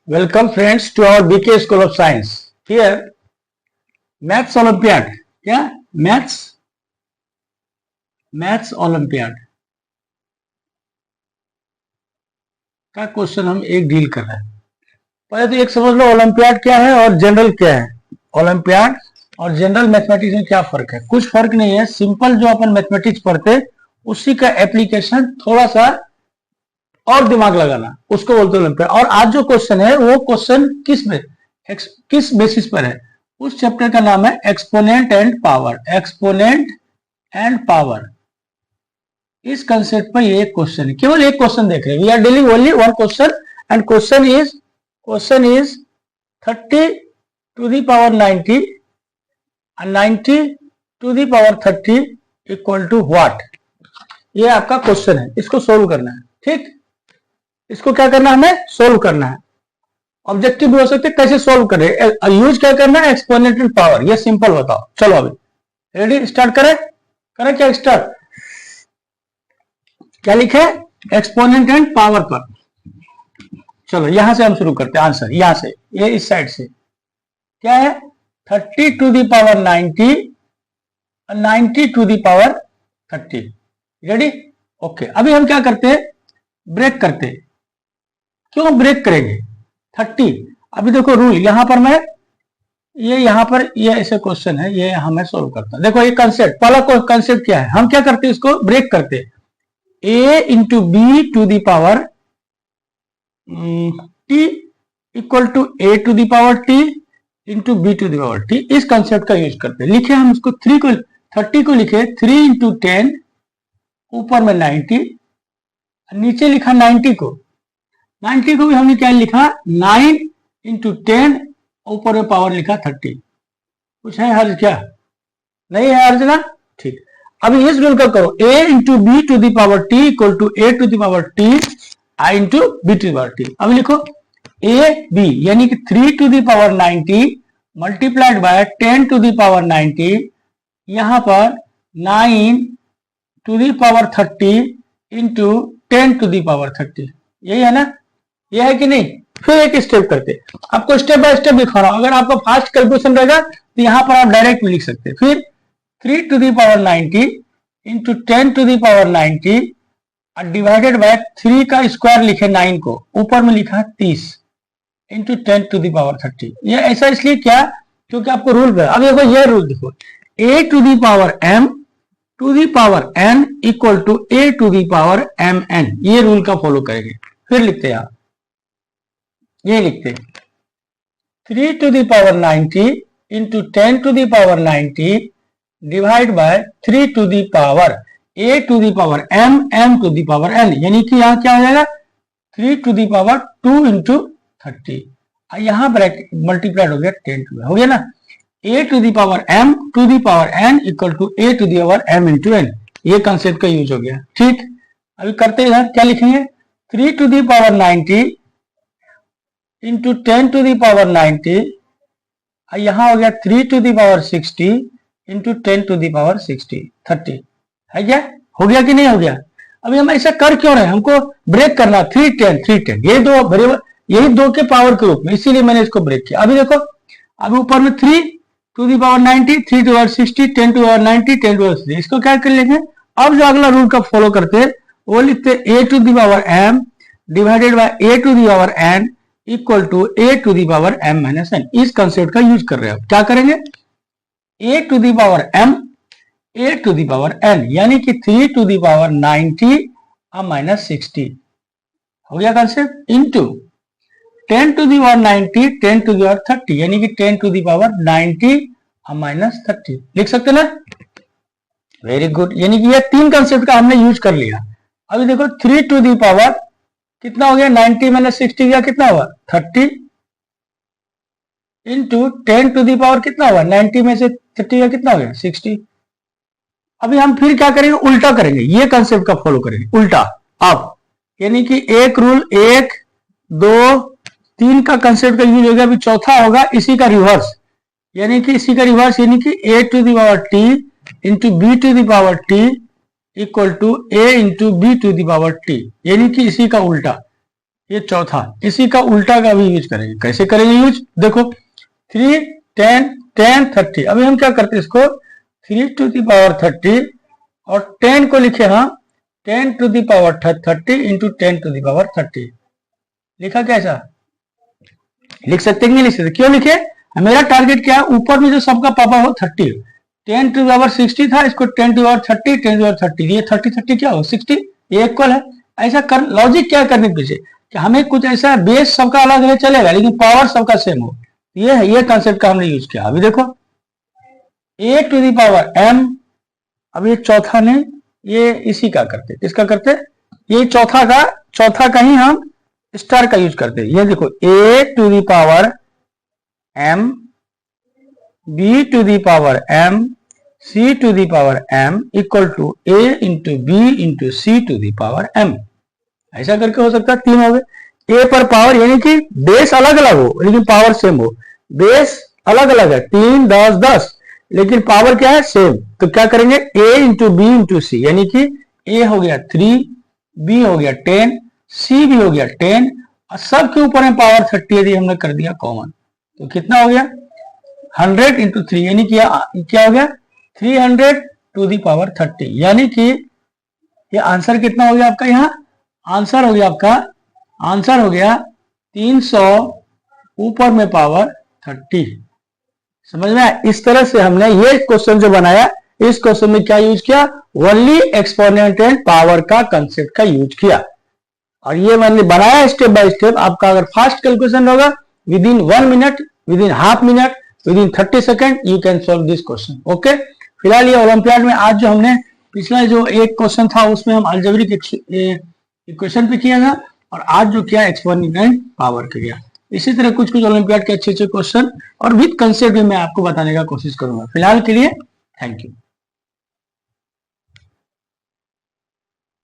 Welcome friends to our BK School of Science. Here, Maths Olympiad. क्या Maths Olympiad का question हम एक deal कर रहे हैं. पहले तो एक समझ लो ओलंपियाड क्या है और जनरल क्या है. ओलंपियाड और जनरल मैथमेटिक्स में क्या फर्क है. कुछ फर्क नहीं है. सिंपल जो अपन मैथमेटिक्स पढ़ते उसी का एप्लीकेशन थोड़ा सा और दिमाग लगाना, उसको बोलते हैं ओलंपियाड. और आज जो क्वेश्चन है वो क्वेश्चन किस बेसिस पर है. उस चैप्टर का नाम है exponent and power. Exponent and power, इस कंसेप्ट पर ये क्वेश्चन है. केवल एक क्वेश्चन देख रहे हैं. We are dealing only one question and question is 30 to the power 90 and 90 to the power 30 equal to what. ये आपका क्वेश्चन है. इसको सोल्व करना है. ठीक, इसको क्या करना है, हमें सोल्व करना है. ऑब्जेक्टिव भी हो सकते हैं. कैसे सोल्व करें, यूज क्या करना है, एक्सपोनेंट एंड पावर. ये सिंपल बताओ. चलो अभी रेडी, स्टार्ट करें. क्या स्टार्ट, क्या लिखे, एक्सपोनेंट एंड पावर पर. चलो यहां से हम शुरू करते हैं. आंसर यहां से, ये इस साइड से क्या है, 30 to the power 90 और 90 to the power 30. Ready, okay. अभी हम क्या करते हैं, ब्रेक करते हैं. क्यों ब्रेक करेंगे, 30. अभी देखो रूल, यहां पर मैं ये यहां पर ये ऐसे क्वेश्चन है, ये हमें सोल्व करता. देखो ये कंसेप्ट, पहला कंसेप्ट क्या है, हम क्या करते हैं, इसको ब्रेक करते हैं. a into b to the power t equal to a to the power t into b to the power t. इस कंसेप्ट का यूज करते हैं. लिखे हम इसको 30 को लिखे 3 इंटू 10, ऊपर में 90, नीचे लिखा 90 को भी हमने क्या लिखा, 9 इंटू 10, ऊपर में पावर लिखा 30. कुछ है हर्ज, क्या नहीं है हर्ज ना. ठीक, अभी इस रूल का करो. a into b to the power t equal to a to the power t i into b to the power t. अभी लिखो a b यानी कि 3 to the power 90 multiplied by 10 to the power 90, यहां पर 9 to the power 30 into 10 to the power 30. यही है ना, ये है कि नहीं. फिर एक स्टेप करते, आपको स्टेप बाय स्टेप दिखा रहा हूं. अगर आपका फास्ट कैलकुलेशन रहेगा तो यहां पर आप डायरेक्ट भी लिख सकते हैं. फिर 3 to the power 90 into 10 to the power 90 और डिवाइडेड बाय 3 का स्क्वायर लिखे 9 को, ऊपर में लिखा 30 इंटू 10 टू दी पावर 30. ये ऐसा इसलिए क्या, क्योंकि आपको रूल है. अब देखो ये रूल देखो, a to the power m to the power n equal to a to the power mn. ये रूल का फॉलो करेंगे. फिर लिखते हैं आप, ये लिखते 3 to the power 90 into 10 to the power 90 divide by 3 to the power a to the power m to the power n. यानी कि यहाँ क्या हो जाएगा, 3 टू दी पावर 2 इंटू 30. यहाँ ब्रैकेट मल्टीप्लाइड हो गया 10 टू, हो गया ना. a to the power m to the power n equal to a to the power m into n. ये कंसेप्ट का यूज हो गया. ठीक, अभी करते हैं इधर. क्या लिखेंगे, 3 to the power 90 into 10 to the power 90, यहां हो गया 3 to the power 60 into 10 to the power 30. है क्या, हो गया कि नहीं हो गया. अभी हम ऐसा कर क्यों रहे, हमको ब्रेक करना. 310 ये दो वेरिएबल, यही दो के पावर के रूप में, इसीलिए मैंने इसको ब्रेक किया. अभी देखो, अभी ऊपर में 3 to the power 90, 3 to power 60, 10 to power 90, 10 to power 60. इसको क्या कर लेंगे, अब जो अगला रूल का फॉलो करते हैं वो लिखते हैं a to the power m divided by a to the power n equal to a to the power m minus n. इस कंसेप्ट का यूज कर रहे हैं. क्या करेंगे, a to the power m a to the power n यानी कि 3 to the power 90 minus 60. हो गया concept. Into 10 to the power 90 10 to the power 30 यानी कि 10 टू दी पावर 90 माइनस 30. लिख सकते ना. Very good. यानी कि ये तीन कंसेप्ट का हमने यूज कर लिया. अभी देखो 3 टू दी पावर कितना हो गया, 90 माइनस 60 का कितना हुआ, 30 इंटू 10 टू दी पावर कितना हुआ, 90 में से 30 का कितना हो गया, 60. अभी हम फिर क्या करेंगे, उल्टा करेंगे. ये कंसेप्ट का फॉलो करेंगे उल्टा. अब यानी कि एक रूल 1 2 3 का कंसेप्ट का यूज हो गया. अभी चौथा होगा इसी का रिवर्स, यानी कि इसी का रिवर्स, यानी कि a to the power t into b to the power t equal to a into b to the power t. यानी कि इसी का उल्टा. ये चौथा, इसी का उल्टा का भी यूज करेंगे। कैसे करेंगे यूज, देखो 3, 10, 10, 30। अभी हम क्या करते हैं इसको 3 to the power 30 और 10 को लिखे हम 10 to the power 30 into 10 to the power 30। लिखा कैसा, लिख सकते कि नहीं लिख सकते? क्यों लिखे, मेरा टारगेट क्या है, ऊपर में जो सबका पावर हो 30, 10 to the power 60 था, इसको 10 to the power 30, 10 to the power 30, ये 30 क्या हो 60, ये इक्वल है। ऐसा कर, लॉजिक क्या करने के पीछे कि हमें कुछ ऐसा बेस सबका अलग अलग चलेगा लेकिन पावर सबका सेम हो, ये है, ये कंसेप्ट का हमने यूज किया। अभी देखो a to the power m, अब ये चौथा नहीं, ये इसी का करते, किसका करते, ये चौथा का ही हम स्टार का यूज करते हैं। ये देखो a to the power m, b to the power m, c to the power m equal to a into b into c to the power m। ऐसा करके हो सकता है, तीन हो गए। a पर पावर यानी कि बेस अलग अलग हो लेकिन पावर सेम हो, बेस अलग अलग है 3, 10, 10 लेकिन पावर क्या है सेम, तो क्या करेंगे a इंटू बी इंटू सी, यानी कि a हो गया 3, b हो गया 10, c भी हो गया 10 और सबके ऊपर में पावर 30 यदि हमने कर दिया कॉमन तो कितना हो गया 100 इंटू 3, यानी कि क्या हो गया 300 टू दी पावर 30, यानी कि ये आंसर कितना हो गया आपका, यहाँ आंसर हो गया 300 ऊपर में पावर 30। समझ में आया? इस तरह से हमने ये क्वेश्चन जो बनाया, इस क्वेश्चन में क्या यूज किया, ओनली एक्सपोनेंट एंड पावर का कंसेप्ट का यूज किया और ये मैंने बनाया स्टेप बाय स्टेप। आपका अगर फास्ट कैलकुलेशन होगा with in 1 minute, with in half minute, with in 30 second you can solve this question. Okay, फिलहाल ये ओलंपियाड में आज जो हमने पिछला जो एक क्वेश्चन था उसमें हम अलजेब्रिक इक्वेशन पे किया था और आज जो किया एक्सपोनेंट एंड पावर का किया। इसी तरह कुछ कुछ ओलंपियाड के अच्छे अच्छे क्वेश्चन और विद कंसेप्ट भी मैं आपको बताने का कोशिश करूंगा। फिलहाल के लिए थैंक यू।